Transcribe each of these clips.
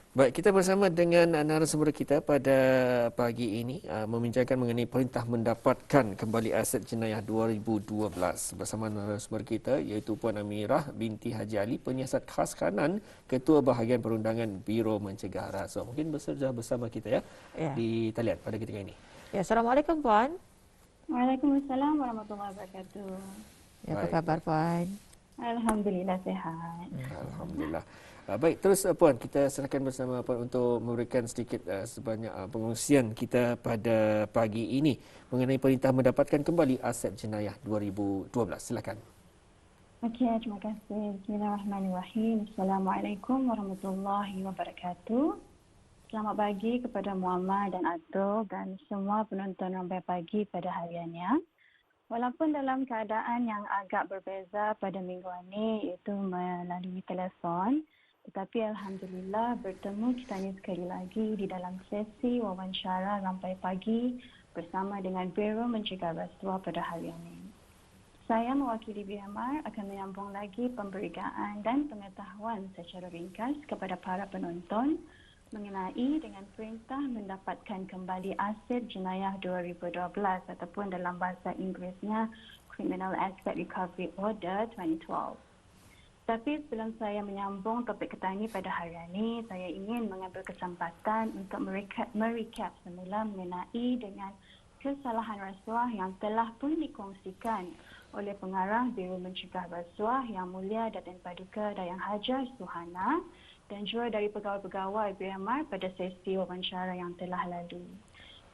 Baik, kita bersama dengan narasumber kita pada pagi ini membincangkan mengenai perintah mendapatkan kembali aset jenayah 2012 bersama narasumber kita iaitu Puan Amirah binti Haji Ali, penyiasat khas kanan Ketua Bahagian Perundangan Biro Mencegah Rasuah. Mungkin sudah bersama kita ya Ya. di talian pada ketika ini. Ya, Assalamualaikum Puan. Waalaikumsalam warahmatullahi wabarakatuh. Ya, apa Baik. kabar Puan? Alhamdulillah sehat. Alhamdulillah. Baik, terus Puan, kita serahkan bersama Puan untuk memberikan sedikit sebanyak pengungsian kita pada pagi ini mengenai perintah mendapatkan kembali aset jenayah 2012. Silakan. Okey, terima kasih. Bismillahirrahmanirrahim. Assalamualaikum warahmatullahi wabarakatuh. Selamat pagi kepada Muhammad dan Atul dan semua penonton Rambai Pagi pada hariannya. Walaupun dalam keadaan yang agak berbeza pada minggu ini iaitu melalui telefon, tetapi Alhamdulillah bertemu kita ni sekali lagi di dalam sesi wawancara Rampai Pagi bersama dengan Biro Mencegah Rasuah pada hari ini. Saya mewakili BMR akan menyambung lagi pemberitaan dan pengetahuan secara ringkas kepada para penonton mengenai dengan perintah mendapatkan kembali aset jenayah 2012 ataupun dalam bahasa Inggerisnya Criminal Asset Recovery Order 2012. Tapi sebelum saya menyambung topik kita ini pada hari ini, saya ingin mengambil kesempatan untuk merecap semula mengenai dengan kesalahan rasuah yang telah pun dikongsikan oleh pengarah Biro Mencegah Rasuah Yang Mulia Datin Paduka Dayang Hajar Suhana dan juga dari pegawai-pegawai BMR pada sesi wawancara yang telah lalu.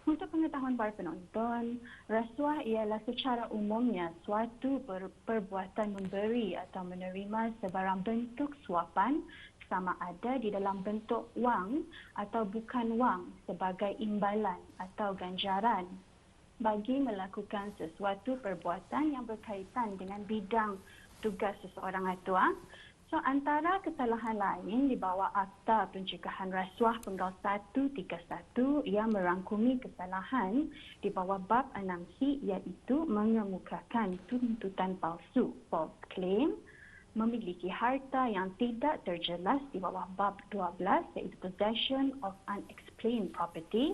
Untuk pengetahuan para penonton, rasuah ialah secara umumnya suatu perbuatan memberi atau menerima sebarang bentuk suapan sama ada di dalam bentuk wang atau bukan wang sebagai imbalan atau ganjaran bagi melakukan sesuatu perbuatan yang berkaitan dengan bidang tugas seseorang itu. So, antara kesalahan lain di bawah Akta Pencegahan Rasuah Penggal 131 yang merangkumi kesalahan di bawah bab 6C iaitu mengemukakan tuntutan palsu, false claim, memiliki harta yang tidak terjelas di bawah bab 12 iaitu possession of unexplained property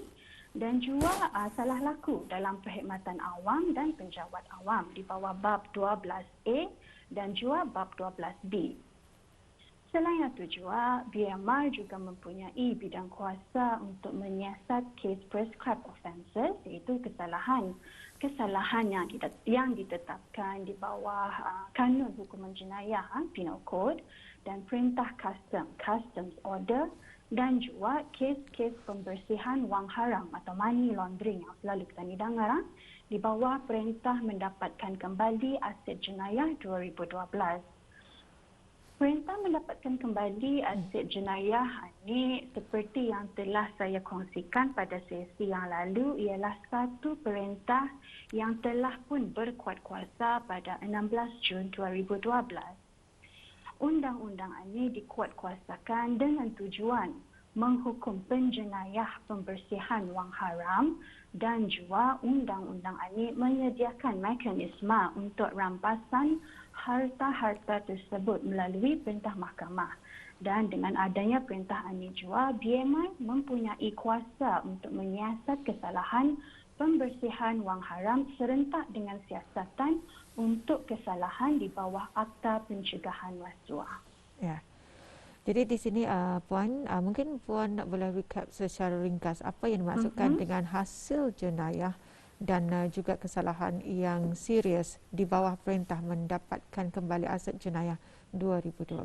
dan juga salah laku dalam perkhidmatan awam dan penjawat awam di bawah bab 12A dan juga bab 12B. Selain itu juga, BMR juga mempunyai bidang kuasa untuk menyiasat kes prescribed offences iaitu kesalahan yang ditetapkan di bawah Kanun Hukuman Jenayah Penal Code dan Perintah Customs Order dan juga kes-kes pembersihan wang haram atau money laundering yang selalu kita dengar di bawah Perintah Mendapatkan Kembali Aset Jenayah 2012. Perintah mendapatkan kembali aset jenayah ini seperti yang telah saya kongsikan pada sesi yang lalu ialah satu perintah yang telah pun berkuat kuasa pada 16 Jun 2012. Undang-undang ini dikuatkuasakan dengan tujuan menghukum penjenayah pembersihan wang haram dan juga undang-undang ini menyediakan mekanisme untuk rampasan harta-harta tersebut melalui perintah mahkamah. Dan dengan adanya perintah ini juga, BMR mempunyai kuasa untuk menyiasat kesalahan pembersihan wang haram serentak dengan siasatan untuk kesalahan di bawah Akta Pencegahan Rasuah. Ya. Jadi di sini Puan, mungkin Puan nak boleh recap secara ringkas apa yang dimaksudkan dengan hasil jenayah dan juga kesalahan yang serius di bawah perintah mendapatkan kembali aset jenayah 2012.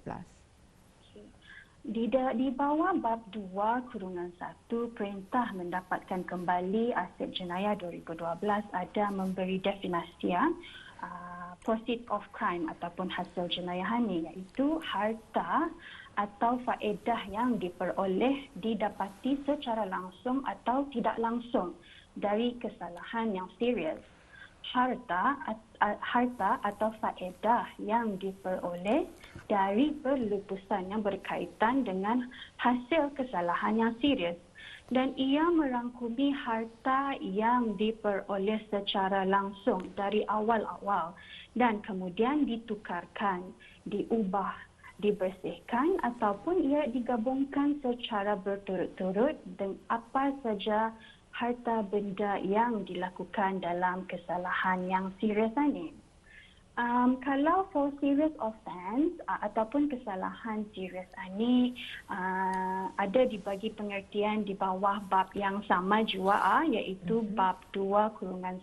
Di bawah bab 2/1 perintah mendapatkan kembali aset jenayah 2012 ada memberi definisi proceeds of crime ataupun hasil jenayah ini iaitu harta atau faedah yang diperoleh didapati secara langsung atau tidak langsung dari kesalahan yang serius. Harta atau faedah yang diperoleh dari perlupusan yang berkaitan dengan hasil kesalahan yang serius dan ia merangkumi harta yang diperoleh secara langsung dari awal-awal dan kemudian ditukarkan, diubah dibersihkan ataupun ia digabungkan secara berturut-turut dengan apa saja harta benda yang dilakukan dalam kesalahan yang serius ini. Kalau for serious offence ataupun kesalahan serius ini ada dibagi pengertian di bawah bab yang sama juga iaitu bab 2/1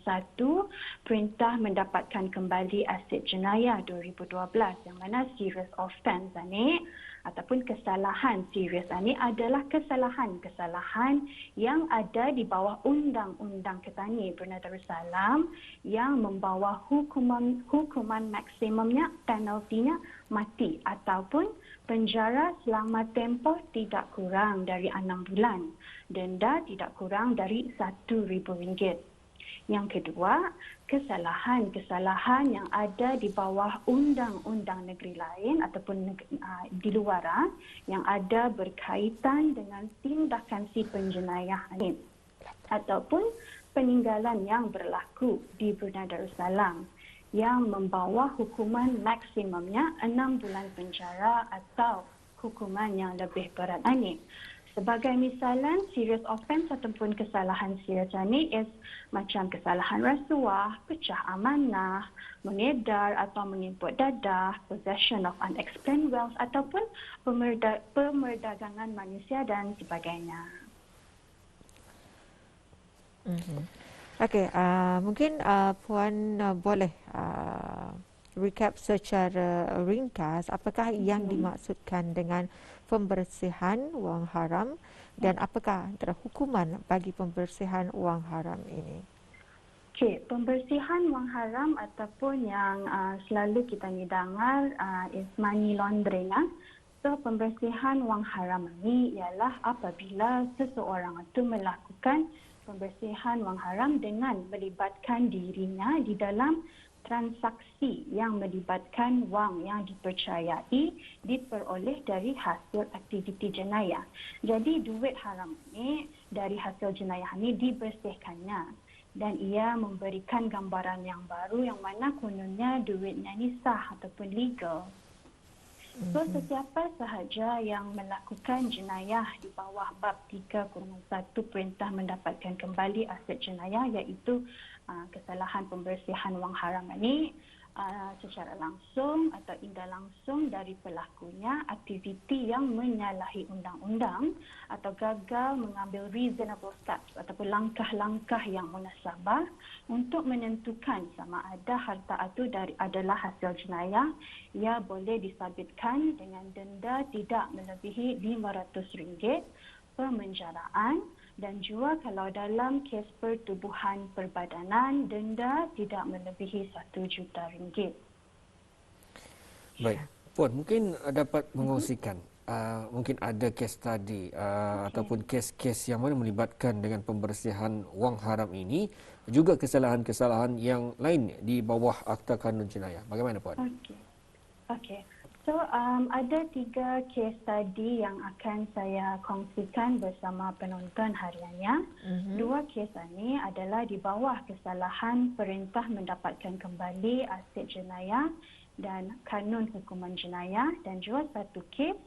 Perintah Mendapatkan Kembali Aset Jenayah 2012 yang mana serious offence ini ataupun kesalahan serius ini adalah kesalahan-kesalahan yang ada di bawah Undang-Undang Ketani Brunei Darussalam yang membawa hukuman maksimumnya, penaltinya mati ataupun penjara selama tempoh tidak kurang dari 6 bulan, denda tidak kurang dari RM1,000. Yang kedua, kesalahan-kesalahan yang ada di bawah undang-undang negeri lain ataupun di luar yang ada berkaitan dengan tindakan si penjenayah ini ataupun peninggalan yang berlaku di Brunei Darussalam yang membawa hukuman maksimumnya 6 bulan penjara atau hukuman yang lebih berat ini. Sebagai misalan, serious offence ataupun kesalahan serius ini macam kesalahan rasuah, pecah amanah, mengedar atau mengimput dadah, possession of unexplained wealth ataupun pemerdagangan manusia dan sebagainya. Okey, mungkin Puan boleh recap secara ringkas apakah yang dimaksudkan dengan pembersihan wang haram dan apakah antara hukuman bagi pembersihan wang haram ini? Okey, pembersihan wang haram ataupun yang selalu kita dengar is money laundering. So, pembersihan wang haram ini ialah apabila seseorang itu melakukan pembersihan wang haram dengan melibatkan dirinya di dalam transaksi yang melibatkan wang yang dipercayai diperoleh dari hasil aktiviti jenayah. Jadi duit haram ini dari hasil jenayah ini dibersihkannya dan ia memberikan gambaran yang baru yang mana kononnya duitnya ini sah ataupun legal. So, sesiapa sahaja yang melakukan jenayah di bawah bab 3/1 Perintah Mendapatkan Kembali Aset Jenayah iaitu kesalahan pembersihan wang haram ini secara langsung atau tidak langsung dari pelakunya aktiviti yang menyalahi undang-undang atau gagal mengambil reasonable steps ataupun langkah-langkah yang munasabah untuk menentukan sama ada harta itu adalah hasil jenayah, ia boleh disabitkan dengan denda tidak melebihi RM500, pemenjaraan dan juga kalau dalam kes pertubuhan perbadanan denda tidak melebihi RM1 juta. Baik, Puan mungkin dapat mengongsikan mungkin ada kes tadi ataupun kes-kes yang mana melibatkan dengan pembersihan wang haram ini juga kesalahan-kesalahan yang lain di bawah Akta Kanun Jenayah. Bagaimana Puan? Okey. So, ada 3 kes tadi yang akan saya kongsikan bersama penonton hariannya. 2 kes ini adalah di bawah kesalahan Perintah Mendapatkan Kembali Aset Jenayah dan Kanun Hukuman Jenayah dan juga 1 kes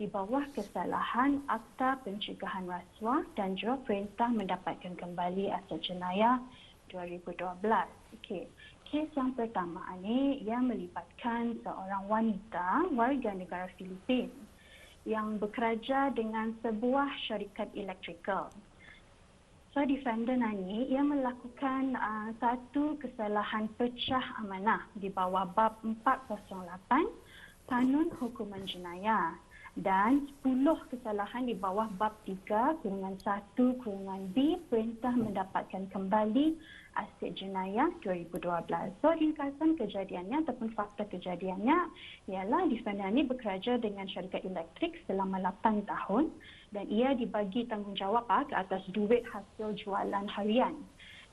di bawah kesalahan Akta Pencegahan Rasuah dan juga Perintah Mendapatkan Kembali Aset Jenayah 2012. Okey. Kes yang pertama ini yang melibatkan seorang wanita warga negara Filipin yang bekerja dengan sebuah syarikat elektrikal. So, defendant ini ia melakukan satu kesalahan pecah amanah di bawah bab 408 Kanun Hukuman Jenayah dan 10 kesalahan di bawah bab 3/1/B Perintah Mendapatkan Kembali Aset Jenayah 2012. So, ringkasan kejadiannya ataupun fakta kejadiannya ialah defendant ini bekerja dengan syarikat elektrik selama 8 tahun dan ia dibagi tanggungjawab ke atas duit hasil jualan harian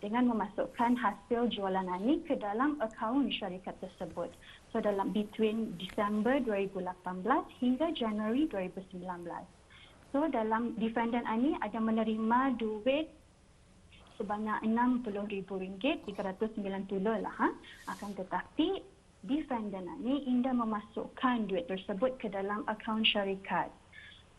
dengan memasukkan hasil jualan ini ke dalam akaun syarikat tersebut. So, dalam between Disember 2018 hingga Januari 2019. So, dalam defendant ini ada menerima duit sebanyak RM60,000, 390 lah. Akan tetapi defendant ini indah memasukkan duit tersebut ke dalam akaun syarikat.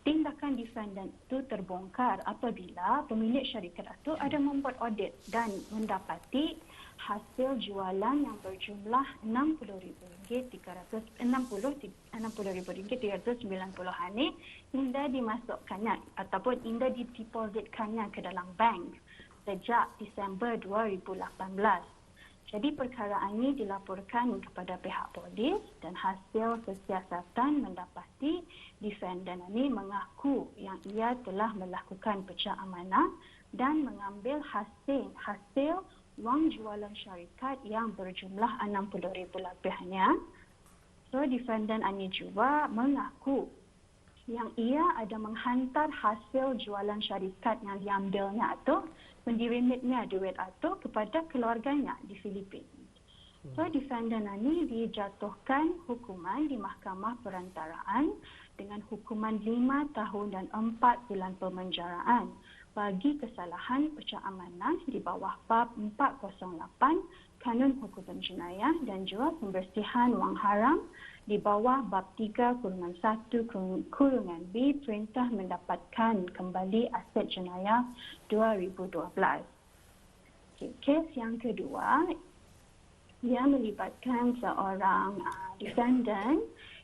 Tindakan defendant itu terbongkar apabila pemilik syarikat itu ada membuat audit dan mendapati hasil jualan yang berjumlah RM60,390 ini indah dimasukkannya ataupun indah didepositkannya ke dalam bank sejak Disember 2018. Jadi perkara ini dilaporkan kepada pihak polis dan hasil kesiasatan mendapati defendant ini mengaku yang ia telah melakukan pecah amanah dan mengambil hasil wang jualan syarikat yang berjumlah RM60,000 lebihnya. So defendant ini juga mengaku yang ia ada menghantar hasil jualan syarikat yang diambilnya atau pendirimitnya duit itu kepada keluarganya di Filipina. So defendant ini dijatuhkan hukuman di Mahkamah Perantaraan dengan hukuman 5 tahun dan 4 bulan pemenjaraan bagi kesalahan pecah amanah di bawah bab 408 Kanun Hukuman Jenayah dan juga pembersihan wang haram di bawah bab 3-1-B Perintah Mendapatkan Kembali Aset Jenayah 2012. Kes yang kedua, ia melibatkan seorang defendant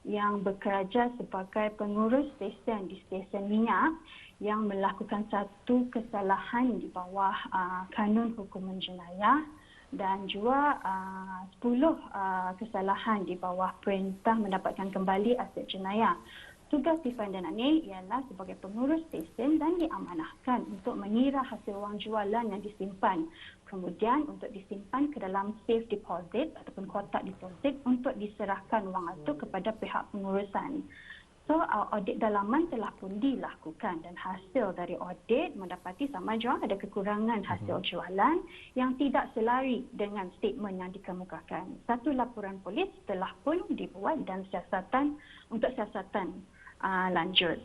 yang bekerja sebagai pengurus stesen di stesen minyak yang melakukan satu kesalahan di bawah Kanun Hukuman Jenayah dan juga 10 kesalahan di bawah Perintah Mendapatkan Kembali Aset Jenayah. Tugas defendant ini ialah sebagai pengurus stesen dan diamanahkan untuk mengira hasil wang jualan yang disimpan. Kemudian untuk disimpan ke dalam safe deposit ataupun kotak deposit untuk diserahkan wang itu kepada pihak pengurusan. So, audit dalaman telah pun dilakukan dan hasil dari audit mendapati sama juga ada kekurangan hasil jualan yang tidak selari dengan statement yang dikemukakan. Satu laporan polis telah pun dibuat dan siasatan lanjut.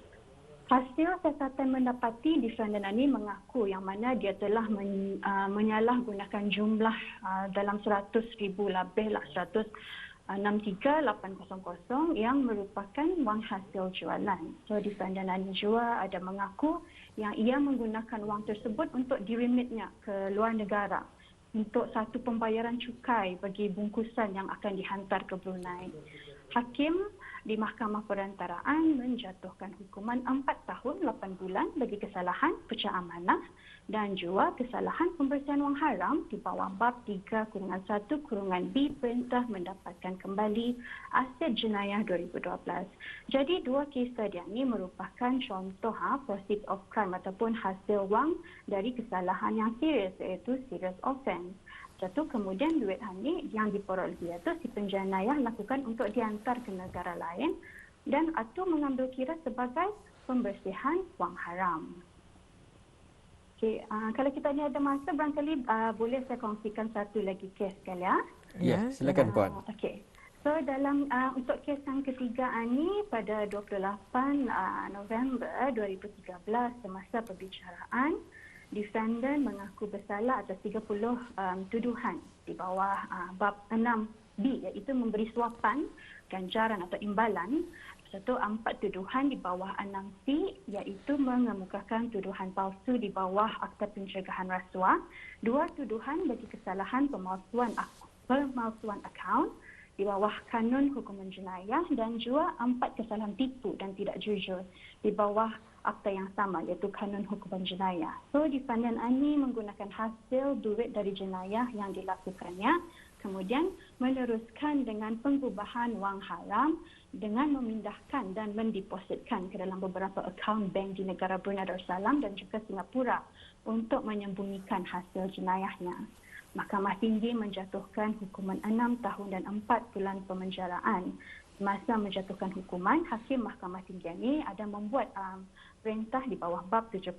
Hasil siasatan mendapati defendant ini mengaku yang mana dia telah menyalahgunakan jumlah dalam 100,000 lebih lah 163,800 yang merupakan wang hasil jualan. So defendant ini juga ada mengaku yang ia menggunakan wang tersebut untuk dirimitnya ke luar negara untuk satu pembayaran cukai bagi bungkusan yang akan dihantar ke Brunei. Hakim di Mahkamah Perantaraan menjatuhkan hukuman 4 tahun 8 bulan bagi kesalahan pecah amanah dan juga kesalahan pembersihan wang haram di bawah bab 3-1-B Perintah Mendapatkan Kembali Aset Jenayah 2012. Jadi dua kes tadi ini merupakan contoh proceeds of crime ataupun hasil wang dari kesalahan yang serius iaitu serious offence. Satu kemudian duit ini yang diperoleh itu si penjenayah lakukan untuk dihantar ke negara lain dan atau mengambil kira sebagai pembersihan wang haram. Okey, kalau kita ni ada masa barangkali boleh saya kongsikan satu lagi kes sekali ya. Ya, silakan Puan. Okey. So dalam untuk kes yang ketiga ini pada 28 November 2013 semasa perbicaraan defendant mengaku bersalah atas 30 tuduhan di bawah bab 6B iaitu memberi suapan, ganjaran atau imbalan. Satu 4 tuduhan di bawah 6C iaitu mengemukakan tuduhan palsu di bawah Akta Pencegahan Rasuah. 2 tuduhan bagi kesalahan pemalsuan akaun di bawah Kanun Hukuman Jenayah dan juga 4 kesalahan tipu dan tidak jujur di bawah akta yang sama iaitu Kanun Hukuman Jenayah. So defendant ini menggunakan hasil duit dari jenayah yang dilakukannya kemudian meneruskan dengan pengubahan wang haram dengan memindahkan dan mendepositkan ke dalam beberapa akaun bank di negara Brunei Darussalam dan juga Singapura untuk menyembunyikan hasil jenayahnya. Mahkamah Tinggi menjatuhkan hukuman 6 tahun dan 4 bulan pemenjaraan. Masa menjatuhkan hukuman, Hakim Mahkamah Tinggi ini ada membuat perintah di bawah bab 75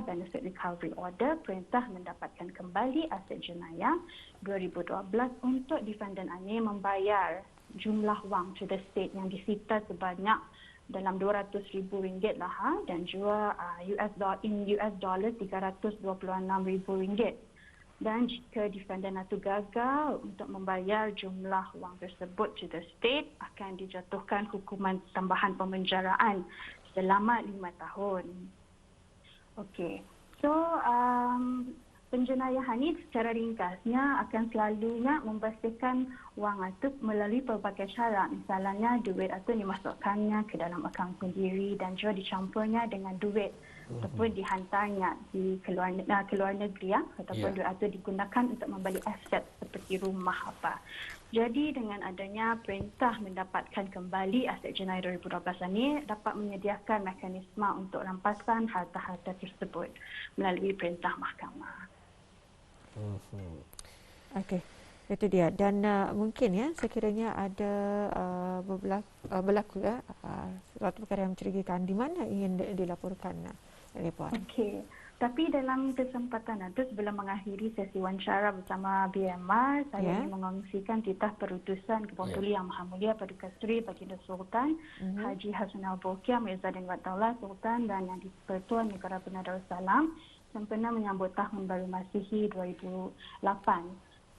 Benefit Recovery Order, perintah mendapatkan kembali aset jenayah 2012 untuk defendant ini membayar jumlah wang to the state yang disita sebanyak dalam RM200,000 lah dan juga US dollar $326,000. dan jika defendant itu gagal untuk membayar jumlah wang tersebut to the state, akan dijatuhkan hukuman tambahan pemenjaraan selama 5 tahun. Okey. So, penjenayahan ini secara ringkasnya akan selalunya membersihkan wang itu melalui pelbagai cara. Misalnya duit itu dimasukkannya ke dalam akaun sendiri dan juga dicampurnya dengan duit ataupun dihantarnya di keluar negeri ataupun duit itu digunakan untuk membeli aset seperti rumah apa. Jadi dengan adanya perintah mendapatkan kembali aset jenayah 2012 ini dapat menyediakan mekanisme untuk rampasan harta-harta tersebut melalui perintah mahkamah. Okey, itu dia. Dan mungkin ya sekiranya ada berlaku suatu perkara yang mencurigakan, di mana ingin dilaporkan oleh Puan? Okey. Tapi dalam kesempatan itu sebelum mengakhiri sesi wawancara bersama BMR, saya ingin mengongsikan titah perutusan Kebun Tuli Yang Maha Mulia Paduka Seri Baginda Sultan Haji Hassan Al-Bolkiah Mirza Din Wataulah Sultan dan Yang di-Pertuan Negara Brunei Darussalam sempena menyambut Tahun Baru Masihi 2008.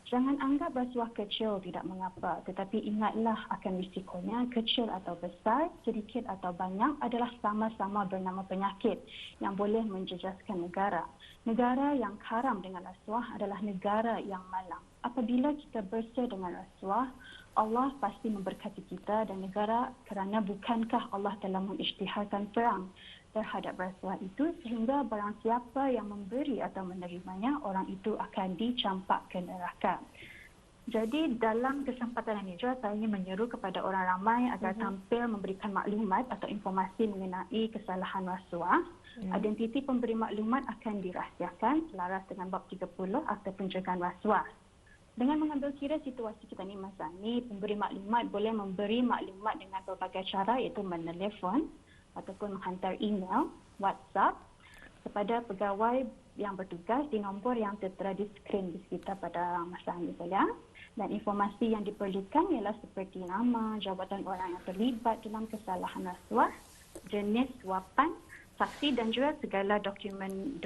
Jangan anggap rasuah kecil tidak mengapa, tetapi ingatlah akan risikonya. Kecil atau besar, sedikit atau banyak adalah sama-sama bernama penyakit yang boleh menjejaskan negara. Negara yang karam dengan rasuah adalah negara yang malang. Apabila kita bersih dengan rasuah, Allah pasti memberkati kita dan negara, kerana bukankah Allah telah mengisytiharkan perang terhadap rasuah itu sehingga barang siapa yang memberi atau menerimanya, orang itu akan dicampak ke neraka. Jadi dalam kesempatan ini juga saya ingin menyeru kepada orang ramai agar tampil memberikan maklumat atau informasi mengenai kesalahan rasuah. Identiti pemberi maklumat akan dirahsiakan selaras dengan bab 30 Akta Pencegahan Rasuah. Dengan mengambil kira situasi kita ni masa ni, pemberi maklumat boleh memberi maklumat dengan berbagai cara, iaitu menelefon ataupun menghantar email, WhatsApp kepada pegawai yang bertugas di nombor yang tertera di skrin di sekitar pada masa ini saja. Dan informasi yang diperlukan ialah seperti nama, jabatan orang yang terlibat dalam kesalahan rasuah, jenis suapan, saksi dan juga segala dokumen.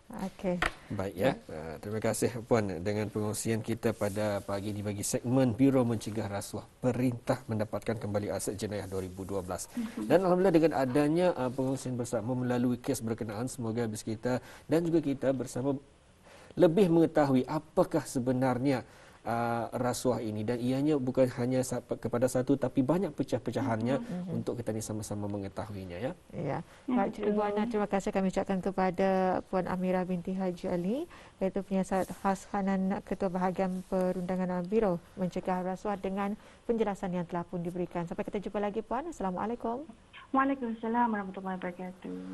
Okey. Baik ya. Terima kasih Puan dengan pengongsian kita pada pagi ini bagi segmen Biro Mencegah Rasuah, Perintah Mendapatkan Kembali Aset Jenayah 2012. Dan alhamdulillah dengan adanya pengongsian bersama melalui kes berkenaan, semoga habis kita dan juga kita bersama lebih mengetahui apakah sebenarnya rasuah ini, dan ianya bukan hanya kepada satu tapi banyak pecah-pecahannya untuk kita ni sama-sama mengetahuinya ya. Ya. Baik, Ibu Ana, terima kasih kami ucapkan kepada Puan Amirah binti Haji Ali, iaitu penyiasat khas Khanan Ketua Bahagian Perundangan Biro Mencegah Rasuah, dengan penjelasan yang telah pun diberikan. Sampai kita jumpa lagi Puan. Assalamualaikum. Waalaikumsalam warahmatullahi wabarakatuh.